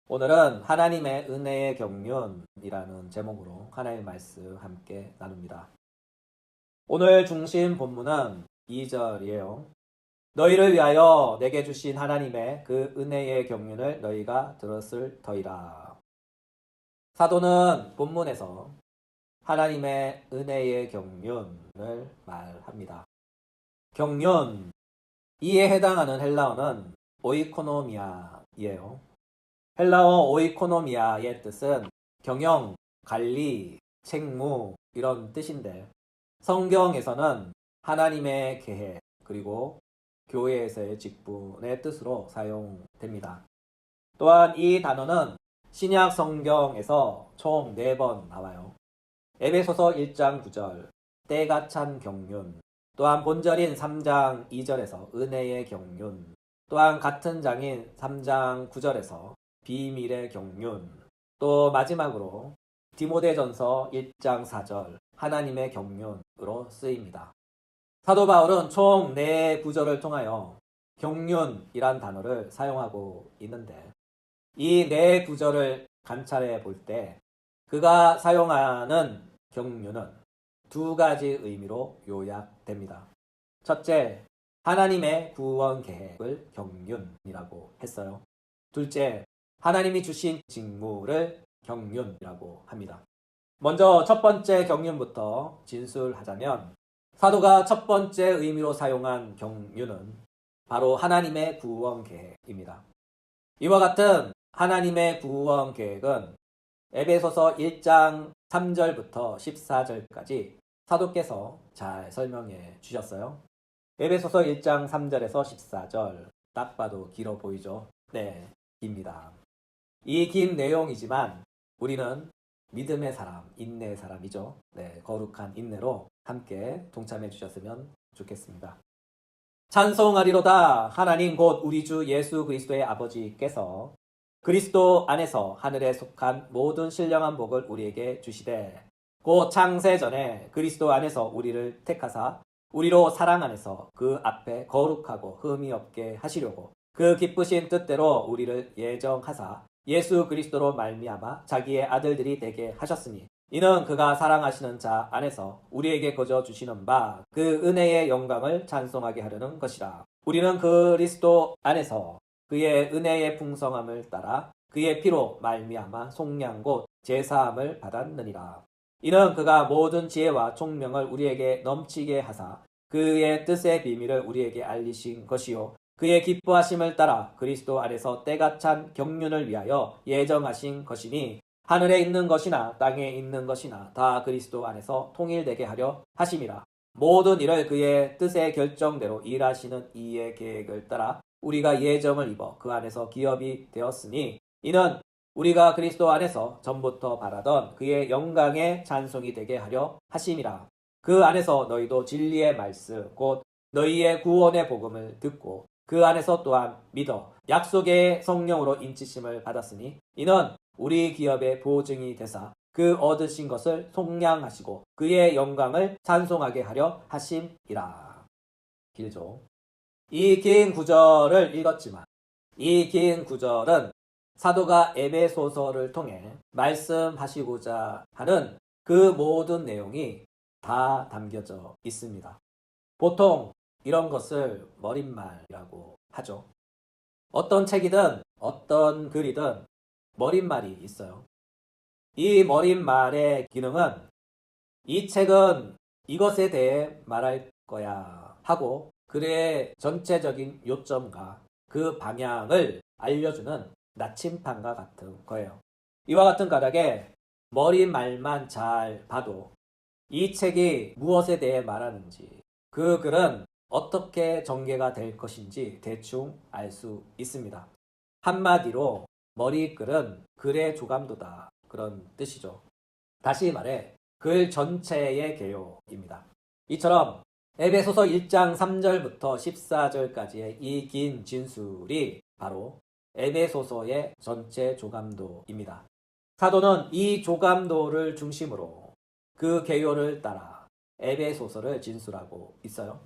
오늘은 하나님의 은혜의 경륜이라는 제목으로 하나님의 말씀 함께 나눕니다. 오늘 중심 본문은 2절이에요. 너희를 위하여 내게 주신 하나님의 그 은혜의 경륜을 너희가 들었을 터이라. 사도는 본문에서 하나님의 은혜의 경륜을 말합니다. 경륜, 이에 해당하는 헬라어는 오이코노미아이에요. 헬라어 오이코노미아의 뜻은 경영, 관리, 책무 이런 뜻인데 성경에서는 하나님의 계획 그리고 교회에서의 직분의 뜻으로 사용됩니다. 또한 이 단어는 신약 성경에서 총 4번 나와요. 에베소서 1장 9절 때가 찬 경륜, 또한 본절인 3장 2절에서 은혜의 경륜, 또한 같은 장인 3장 9절에서 비밀의 경륜, 또 마지막으로 디모데전서 1장 4절 하나님의 경륜으로 쓰입니다. 사도 바울은 총 4구절을 통하여 경륜이란 단어를 사용하고 있는데 이 4구절을 관찰해 볼 때 그가 사용하는 경륜은 2가지 의미로 요약됩니다. 첫째, 하나님의 구원 계획을 경륜이라고 했어요. 둘째, 하나님이 주신 직무를 경륜이라고 합니다. 먼저 첫 번째 경륜부터 진술하자면 사도가 첫 번째 의미로 사용한 경륜은 바로 하나님의 구원 계획입니다. 이와 같은 하나님의 구원 계획은 에베소서 1장 3절부터 14절까지 사도께서 잘 설명해 주셨어요. 에베소서 1장 3절에서 14절 딱 봐도 길어 보이죠? 네, 깁니다. 이 긴 내용이지만 우리는 믿음의 사람, 인내의 사람이죠. 네, 거룩한 인내로 함께 동참해 주셨으면 좋겠습니다. 찬송하리로다 하나님 곧 우리 주 예수 그리스도의 아버지께서 그리스도 안에서 하늘에 속한 모든 신령한 복을 우리에게 주시되 곧 창세 전에 그리스도 안에서 우리를 택하사 우리로 사랑 안에서 그 앞에 거룩하고 흠이 없게 하시려고 그 기쁘신 뜻대로 우리를 예정하사 예수 그리스도로 말미암아 자기의 아들들이 되게 하셨으니 이는 그가 사랑하시는 자 안에서 우리에게 거저 주시는 바 그 은혜의 영광을 찬송하게 하려는 것이라. 우리는 그리스도 안에서 그의 은혜의 풍성함을 따라 그의 피로 말미암아 속량 곧 제사함을 받았느니라. 이는 그가 모든 지혜와 총명을 우리에게 넘치게 하사 그의 뜻의 비밀을 우리에게 알리신 것이요 그의 기뻐하심을 따라 그리스도 안에서 때가 찬 경륜을 위하여 예정하신 것이니 하늘에 있는 것이나 땅에 있는 것이나 다 그리스도 안에서 통일되게 하려 하심이라. 모든 일을 그의 뜻의 결정대로 일하시는 이의 계획을 따라 우리가 예정을 입어 그 안에서 기업이 되었으니 이는 우리가 그리스도 안에서 전부터 바라던 그의 영광의 찬송이 되게 하려 하심이라. 그 안에서 너희도 진리의 말씀 곧 너희의 구원의 복음을 듣고 그 안에서 또한 믿어 약속의 성령으로 인치심을 받았으니 이는 우리 기업의 보증이 되사 그 얻으신 것을 속량하시고 그의 영광을 찬송하게 하려 하심이라. 길죠. 이 긴 구절을 읽었지만 이 긴 구절은 사도가 에베소서를 통해 말씀하시고자 하는 그 모든 내용이 다 담겨져 있습니다. 보통 이런 것을 머릿말이라고 하죠. 어떤 책이든 어떤 글이든 머릿말이 있어요. 이 머릿말의 기능은 이 책은 이것에 대해 말할 거야 하고 글의 전체적인 요점과 그 방향을 알려주는 나침판과 같은 거예요. 이와 같은 까닭에 머릿말만 잘 봐도 이 책이 무엇에 대해 말하는지 그 글은 어떻게 전개가 될 것인지 대충 알 수 있습니다. 한마디로 머리글은 글의 조감도다 그런 뜻이죠. 다시 말해 글 전체의 개요입니다. 이처럼 에베소서 1장 3절부터 14절까지의 이 긴 진술이 바로 에베소서의 전체 조감도입니다. 사도는 이 조감도를 중심으로 그 개요를 따라 에베소서를 진술하고 있어요.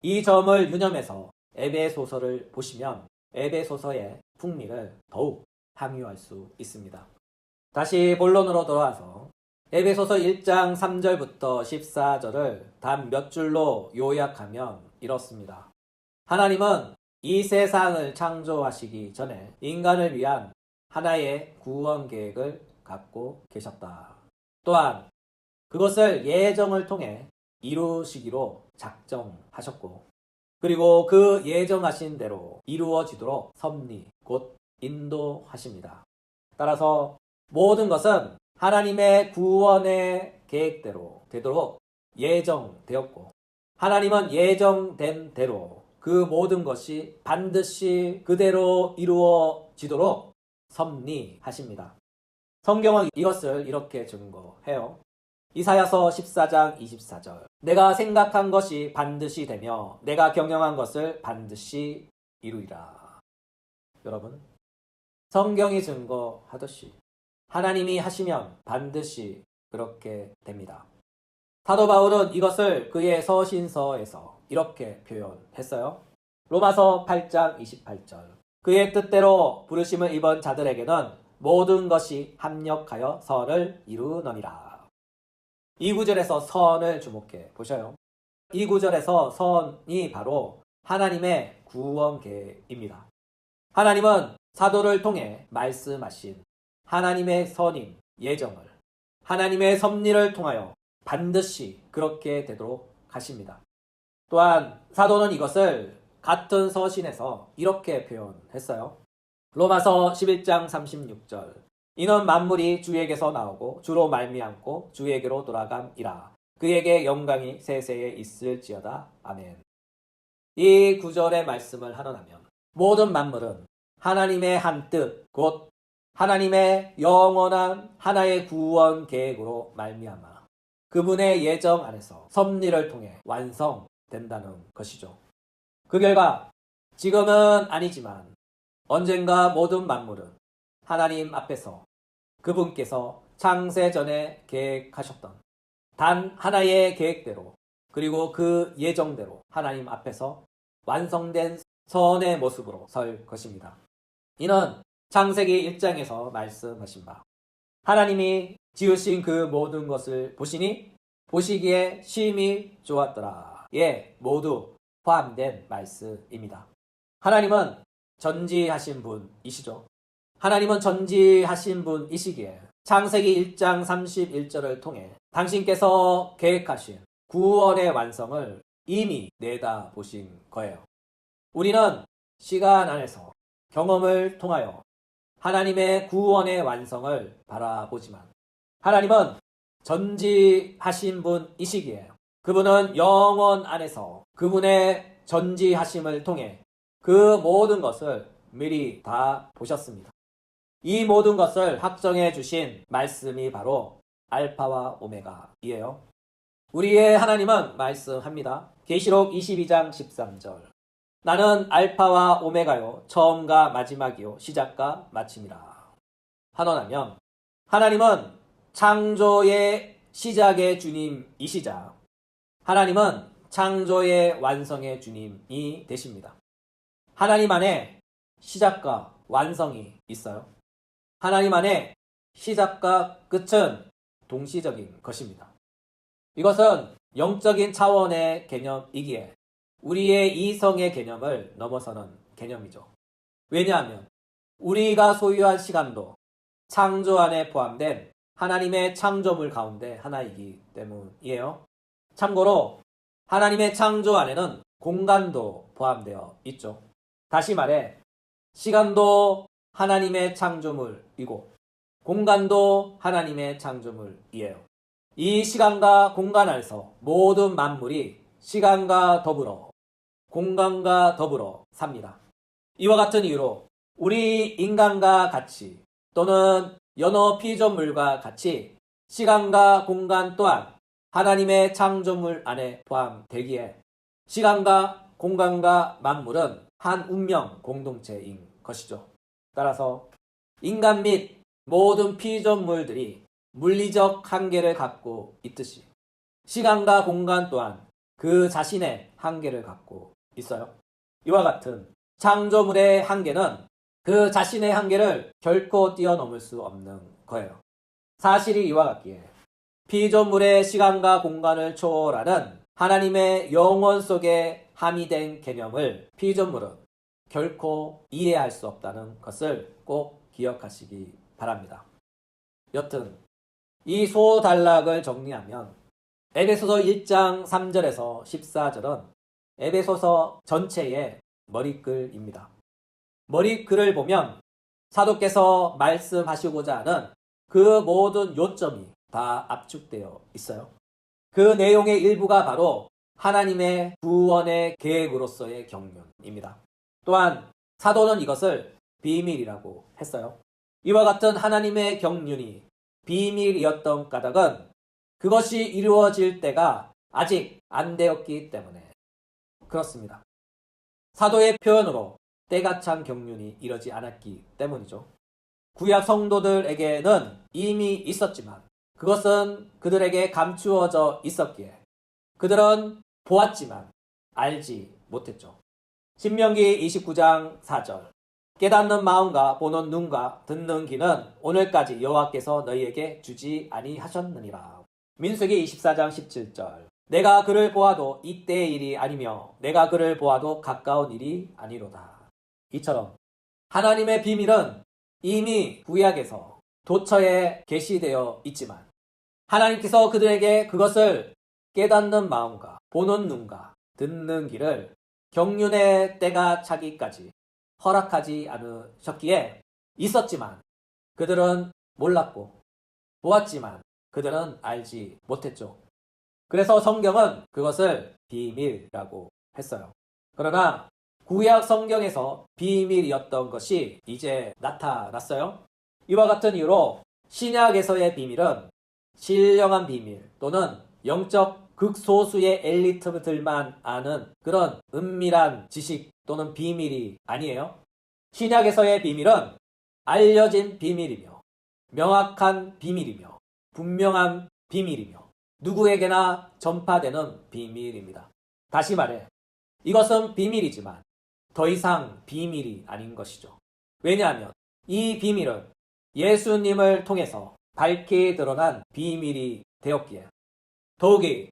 이 점을 유념해서 에베소서를 보시면 에베소서의 풍미를 더욱 항유할 수 있습니다. 다시 본론으로 돌아와서 에베소서 1장 3절부터 14절을 단 몇 줄로 요약하면 이렇습니다. 하나님은 이 세상을 창조하시기 전에 인간을 위한 하나의 구원 계획을 갖고 계셨다. 또한 그것을 예정을 통해 이루시기로 작정하셨고, 그리고 그 예정하신 대로 이루어지도록 섭리, 곧 인도하십니다. 따라서 모든 것은 하나님의 구원의 계획대로 되도록 예정되었고, 하나님은 예정된 대로 그 모든 것이 반드시 그대로 이루어지도록 섭리하십니다. 성경은 이것을 이렇게 증거해요. 이사야서 14장 24절. 내가 생각한 것이 반드시 되며 내가 경영한 것을 반드시 이루리라. 여러분, 성경이 증거하듯이 하나님이 하시면 반드시 그렇게 됩니다. 사도 바울은 이것을 그의 서신서에서 이렇게 표현했어요. 로마서 8장 28절. 그의 뜻대로 부르심을 입은 자들에게는 모든 것이 합력하여 선을 이루느니라. 이 구절에서 선을 주목해 보셔요. 이 구절에서 선이 바로 하나님의 구원 계획입니다. 하나님은 사도를 통해 말씀하신 하나님의 선임 예정을 하나님의 섭리를 통하여 반드시 그렇게 되도록 하십니다. 또한 사도는 이것을 같은 서신에서 이렇게 표현했어요. 로마서 11장 36절. 이는 만물이 주에게서 나오고 주로 말미암고 주에게로 돌아감이라. 그에게 영광이 세세에 있을지어다. 아멘. 이 구절의 말씀을 하노라면 모든 만물은 하나님의 한 뜻, 곧 하나님의 영원한 하나의 구원 계획으로 말미암아 그분의 예정 안에서 섭리를 통해 완성된다는 것이죠. 그 결과 지금은 아니지만 언젠가 모든 만물은 하나님 앞에서 그분께서 창세전에 계획하셨던 단 하나의 계획대로 그리고 그 예정대로 하나님 앞에서 완성된 선의 모습으로 설 것입니다. 이는 창세기 1장에서 말씀하신 바 하나님이 지으신 그 모든 것을 보시니 보시기에 심히 좋았더라. 예, 모두 포함된 말씀입니다. 하나님은 전지하신 분이시죠. 하나님은 전지하신 분이시기에 창세기 1장 31절을 통해 당신께서 계획하신 구원의 완성을 이미 내다보신 거예요. 우리는 시간 안에서 경험을 통하여 하나님의 구원의 완성을 바라보지만 하나님은 전지하신 분이시기에 그분은 영원 안에서 그분의 전지하심을 통해 그 모든 것을 미리 다 보셨습니다. 이 모든 것을 확정해 주신 말씀이 바로 알파와 오메가이에요. 우리의 하나님은 말씀합니다. 계시록 22장 13절. 나는 알파와 오메가요 처음과 마지막이요 시작과 마침이라. 하노라면 하나님은 창조의 시작의 주님이시자 하나님은 창조의 완성의 주님이 되십니다. 하나님 안에 시작과 완성이 있어요. 하나님 안에 시작과 끝은 동시적인 것입니다. 이것은 영적인 차원의 개념이기에 우리의 이성의 개념을 넘어서는 개념이죠. 왜냐하면 우리가 소유한 시간도 창조 안에 포함된 하나님의 창조물 가운데 하나이기 때문이에요. 참고로 하나님의 창조 안에는 공간도 포함되어 있죠. 다시 말해 시간도 하나님의 창조물이고 공간도 하나님의 창조물이에요. 이 시간과 공간 안에서 모든 만물이 시간과 더불어 공간과 더불어 삽니다. 이와 같은 이유로 우리 인간과 같이 또는 여러 피조물과 같이 시간과 공간 또한 하나님의 창조물 안에 포함되기에 시간과 공간과 만물은 한 운명 공동체인 것이죠. 따라서 인간 및 모든 피조물들이 물리적 한계를 갖고 있듯이 시간과 공간 또한 그 자신의 한계를 갖고 있어요. 이와 같은 창조물의 한계는 그 자신의 한계를 결코 뛰어넘을 수 없는 거예요. 사실이 이와 같기에 피조물의 시간과 공간을 초월하는 하나님의 영원 속에 함의된 개념을 피조물은 결코 이해할 수 없다는 것을 꼭 기억하시기 바랍니다. 여튼 이 소단락을 정리하면 에베소서 1장 3절에서 14절은 에베소서 전체의 머리글입니다. 머리글을 보면 사도께서 말씀하시고자 하는 그 모든 요점이 다 압축되어 있어요. 그 내용의 일부가 바로 하나님의 구원의 계획으로서의 경륜입니다. 또한 사도는 이것을 비밀이라고 했어요. 이와 같은 하나님의 경륜이 비밀이었던 까닭은 그것이 이루어질 때가 아직 안 되었기 때문에 그렇습니다. 사도의 표현으로 때가 찬 경륜이 이러지 않았기 때문이죠. 구약 성도들에게는 이미 있었지만 그것은 그들에게 감추어져 있었기에 그들은 보았지만 알지 못했죠. 신명기 29장 4절 깨닫는 마음과 보는 눈과 듣는 귀는 오늘까지 여호와께서 너희에게 주지 아니하셨느니라. 민수기 24장 17절 내가 그를 보아도 이때의 일이 아니며 내가 그를 보아도 가까운 일이 아니로다. 이처럼 하나님의 비밀은 이미 구약에서 도처에 계시되어 있지만 하나님께서 그들에게 그것을 깨닫는 마음과 보는 눈과 듣는 귀를 경륜의 때가 차기까지 허락하지 않으셨기에 있었지만 그들은 몰랐고 보았지만 그들은 알지 못했죠. 그래서 성경은 그것을 비밀이라고 했어요. 그러나 구약 성경에서 비밀이었던 것이 이제 나타났어요. 이와 같은 이유로 신약에서의 비밀은 신령한 비밀 또는 영적 극소수의 엘리트들만 아는 그런 은밀한 지식 또는 비밀이 아니에요. 신약에서의 비밀은 알려진 비밀이며 명확한 비밀이며 분명한 비밀이며 누구에게나 전파되는 비밀입니다. 다시 말해 이것은 비밀이지만 더 이상 비밀이 아닌 것이죠. 왜냐하면 이 비밀은 예수님을 통해서 밝히 드러난 비밀이 되었기에 더욱이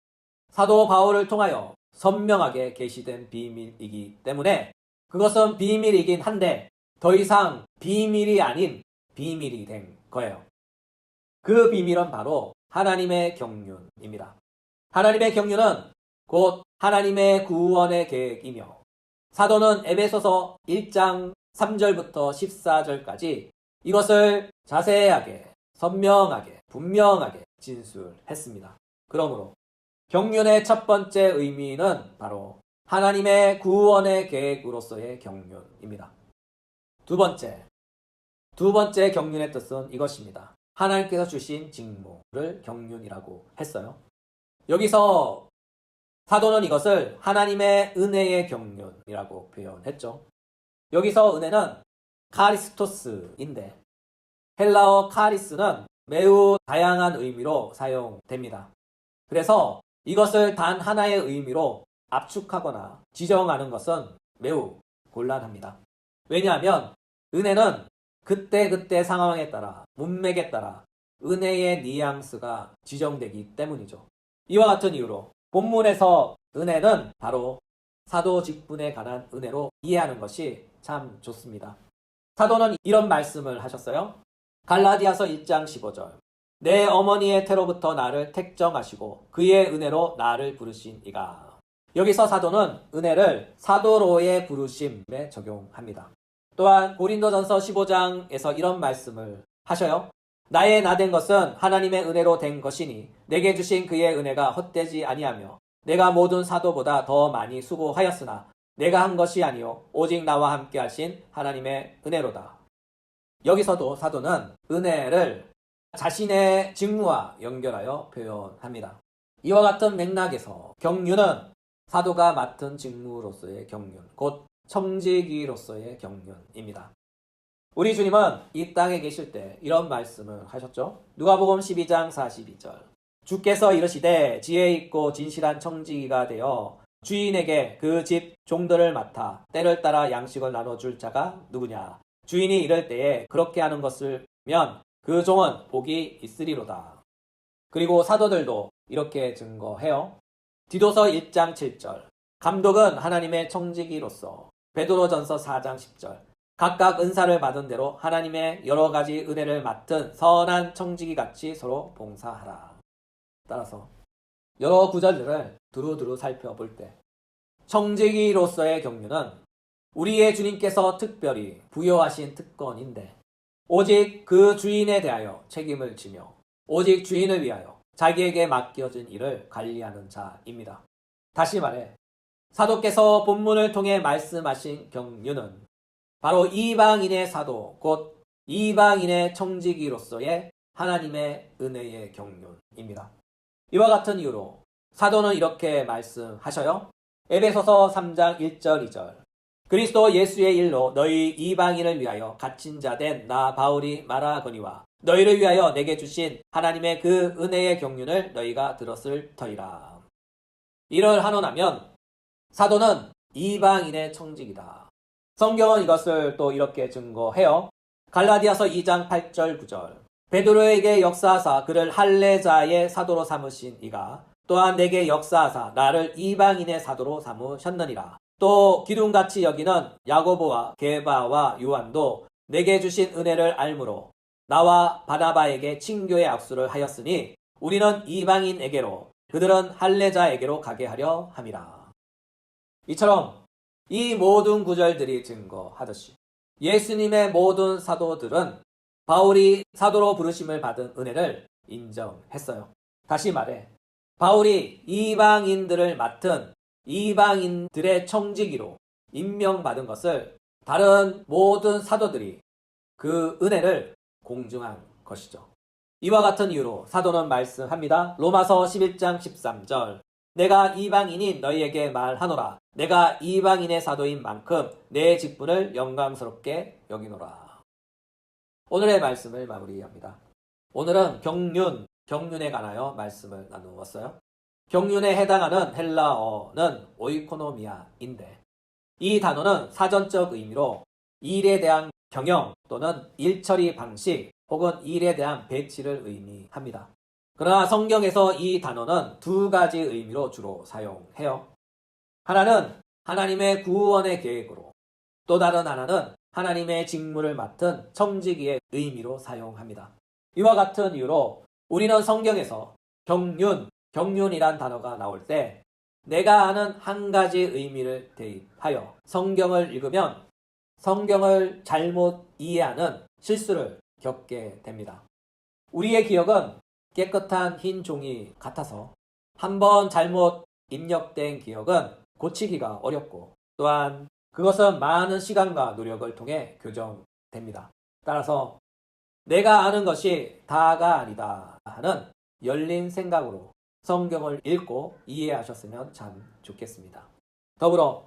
사도 바울을 통하여 선명하게 계시된 비밀이기 때문에 그것은 비밀이긴 한데 더 이상 비밀이 아닌 비밀이 된 거예요. 그 비밀은 바로 하나님의 경륜입니다. 하나님의 경륜은 곧 하나님의 구원의 계획이며 사도는 에베소서 1장 3절부터 14절까지 이것을 자세하게 선명하게 분명하게 진술했습니다. 그러므로 경륜의 첫 번째 의미는 바로 하나님의 구원의 계획으로서의 경륜입니다. 두 번째 경륜의 뜻은 이것입니다. 하나님께서 주신 직무를 경륜이라고 했어요. 여기서 사도는 이것을 하나님의 은혜의 경륜이라고 표현했죠. 여기서 은혜는 카리스토스인데 헬라어 카리스는 매우 다양한 의미로 사용됩니다. 그래서 이것을 단 하나의 의미로 압축하거나 지정하는 것은 매우 곤란합니다. 왜냐하면 은혜는 그때그때 상황에 따라 문맥에 따라 은혜의 뉘앙스가 지정되기 때문이죠. 이와 같은 이유로 본문에서 은혜는 바로 사도 직분에 관한 은혜로 이해하는 것이 참 좋습니다. 사도는 이런 말씀을 하셨어요. 갈라디아서 1장 15절 내 어머니의 태로부터 나를 택정하시고 그의 은혜로 나를 부르신 이가. 여기서 사도는 은혜를 사도로의 부르심에 적용합니다. 또한 고린도전서 15장에서 이런 말씀을 하셔요. 나의 나된 것은 하나님의 은혜로 된 것이니 내게 주신 그의 은혜가 헛되지 아니하며 내가 모든 사도보다 더 많이 수고하였으나 내가 한 것이 아니요 오직 나와 함께 하신 하나님의 은혜로다. 여기서도 사도는 은혜를 자신의 직무와 연결하여 표현합니다. 이와 같은 맥락에서 경륜은 사도가 맡은 직무로서의 경륜, 곧 청지기로서의 경륜입니다. 우리 주님은 이 땅에 계실 때 이런 말씀을 하셨죠. 누가복음 12장 42절 주께서 이르시되 지혜 있고 진실한 청지기가 되어 주인에게 그 집 종들을 맡아 때를 따라 양식을 나눠줄 자가 누구냐. 주인이 이럴 때에 그렇게 하는 것을면 그 종은 복이 있으리로다. 그리고 사도들도 이렇게 증거해요. 디도서 1장 7절. 감독은 하나님의 청지기로서 베드로전서 4장 10절. 각각 은사를 받은 대로 하나님의 여러 가지 은혜를 맡은 선한 청지기 같이 서로 봉사하라. 따라서 여러 구절들을 두루두루 살펴볼 때 청지기로서의 경륜은 우리의 주님께서 특별히 부여하신 특권인데 오직 그 주인에 대하여 책임을 지며 오직 주인을 위하여 자기에게 맡겨진 일을 관리하는 자입니다. 다시 말해 사도께서 본문을 통해 말씀하신 경륜은 바로 이방인의 사도 곧 이방인의 청지기로서의 하나님의 은혜의 경륜입니다. 이와 같은 이유로 사도는 이렇게 말씀하셔요. 에베소서 3장 1절 2절. 그리스도 예수의 일로 너희 이방인을 위하여 갇힌 자 된 나 바울이 말하거니와 너희를 위하여 내게 주신 하나님의 그 은혜의 경륜을 너희가 들었을 터이라. 이러하노라면 사도는 이방인의 청직이다. 성경은 이것을 또 이렇게 증거해요. 갈라디아서 2장 8절 9절. 베드로에게 역사하사 그를 할례자의 사도로 삼으신 이가 또한 내게 역사하사 나를 이방인의 사도로 삼으셨느니라. 또 기둥같이 여기는 야고보와 게바와 요한도 내게 주신 은혜를 알므로 나와 바나바에게 친교의 악수를 하였으니 우리는 이방인에게로 그들은 할례자에게로 가게 하려 함이라. 이처럼 이 모든 구절들이 증거하듯이 예수님의 모든 사도들은 바울이 사도로 부르심을 받은 은혜를 인정했어요. 다시 말해 바울이 이방인들을 맡은 이방인들의 청지기로 임명받은 것을 다른 모든 사도들이 그 은혜를 공증한 것이죠. 이와 같은 이유로 사도는 말씀합니다. 로마서 11장 13절. 내가 이방인인 너희에게 말하노라. 내가 이방인의 사도인 만큼 내 직분을 영광스럽게 여기노라. 오늘의 말씀을 마무리합니다. 오늘은 경륜에 관하여 말씀을 나누었어요. 경륜에 해당하는 헬라어는 오이코노미아인데 이 단어는 사전적 의미로 일에 대한 경영 또는 일처리 방식 혹은 일에 대한 배치를 의미합니다. 그러나 성경에서 이 단어는 두 가지 의미로 주로 사용해요. 하나는 하나님의 구원의 계획으로 또 다른 하나는 하나님의 직무를 맡은 청지기의 의미로 사용합니다. 이와 같은 이유로 우리는 성경에서 경륜이란 단어가 나올 때 내가 아는 한 가지 의미를 대입하여 성경을 읽으면 성경을 잘못 이해하는 실수를 겪게 됩니다. 우리의 기억은 깨끗한 흰 종이 같아서 한번 잘못 입력된 기억은 고치기가 어렵고 또한 그것은 많은 시간과 노력을 통해 교정됩니다. 따라서 내가 아는 것이 다가 아니다 하는 열린 생각으로 성경을 읽고 이해하셨으면 참 좋겠습니다. 더불어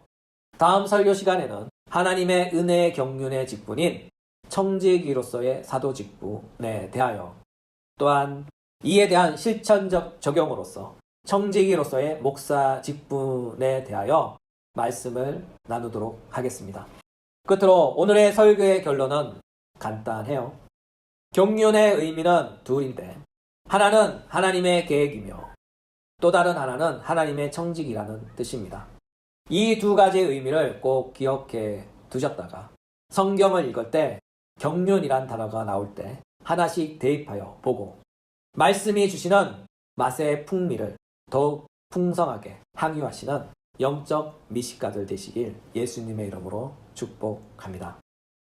다음 설교 시간에는 하나님의 은혜의 경륜의 직분인 청지기로서의 사도 직분에 대하여 또한 이에 대한 실천적 적용으로서 청지기로서의 목사 직분에 대하여 말씀을 나누도록 하겠습니다. 끝으로 오늘의 설교의 결론은 간단해요. 경륜의 의미는 둘인데 하나는 하나님의 계획이며 또 다른 하나는 하나님의 청지기라는 뜻입니다. 이 두 가지 의미를 꼭 기억해 두셨다가 성경을 읽을 때 경륜이란 단어가 나올 때 하나씩 대입하여 보고 말씀이 주시는 맛의 풍미를 더욱 풍성하게 향유하시는 영적 미식가들 되시길 예수님의 이름으로 축복합니다.